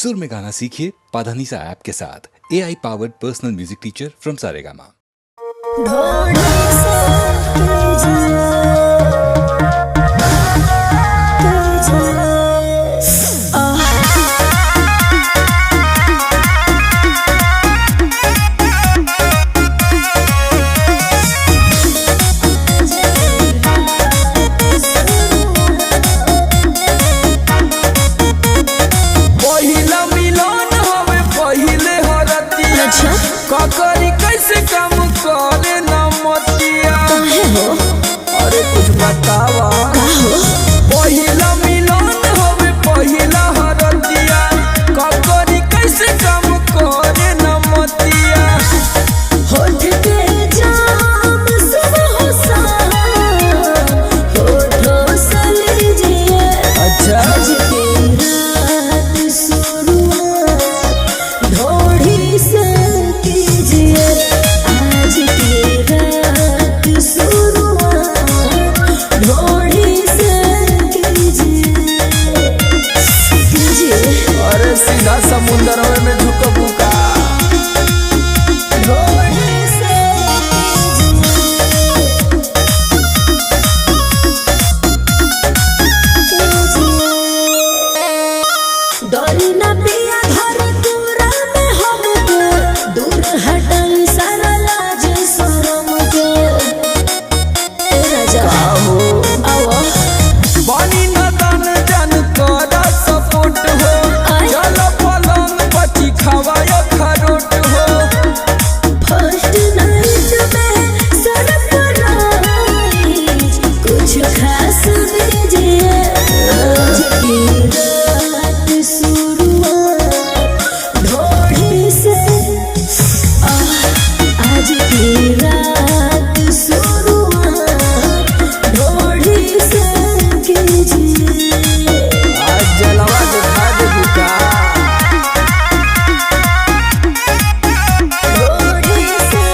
सुर में गाना सीखिए पाधानीसा ऐप के साथ। AI powered personal music teacher from Saregama. ककरी कैसे काम करे न मतिया हो? अरे कुछ बतावा पहिला मिलन होवे पहिला हरदिया ककरी कैसे काम करे न मतिया होठ के जाम सुबह सा होठों से लीजिए अच्छा आज की रात शुरुआत ढोढ़ी से कीजिए आज की रात शुरुआत ढोढ़ी से कीजिए अरे सीधा समुंदर में झुकबू का ढोढ़ी से डरी न पिया घर दूरा में हमके दूर हटल सारा लाज शरम के ए राजा आओ बानी नदन जन करा सपोर्ट हो चल पलंग बची खवाया खरोट हो फर्स्ट नाइट में सरप्राइज कुछ खास दीजिए आज की रात शुरुआत ढोढ़ी से आज की रात शुरुआत ढोढ़ी से कीजिए आज जलवा दिखा देबू का ढोढ़ी से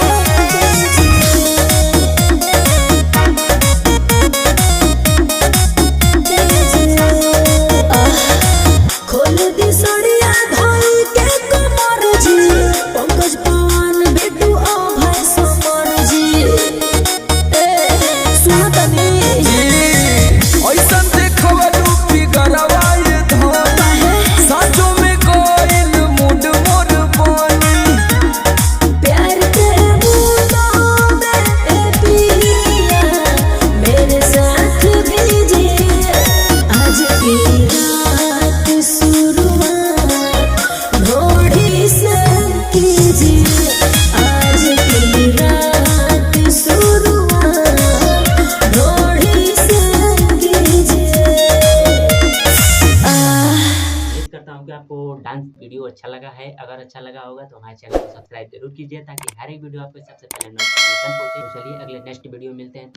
खोल दी सड़िया भाई के कमर जी पंकज पवन बेटू ओ भाई समर जी ए सुन तनी ऐसन देखवलू फिगरवा ये धन साचो में कोइल मूड मोर बनी प्यार के बूंदों में ए पिया मेरे साथ भीजिए आज की रात शुरुआत ढोढ़ी से कीजिए आज की रात शुरुआत ढोढ़ी से कीजिए उम्मीद करता हूँ कि आपको डांस वीडियो अच्छा लगा है। अगर अच्छा लगा होगा तो हमारे चैनल को सब्सक्राइब जरूर कीजिए ताकि हर एक वीडियो आपको सबसे पहले नोटिफिकेशन पहुंचे। तो चलिए अगले नेक्स्ट वीडियो मिलते हैं।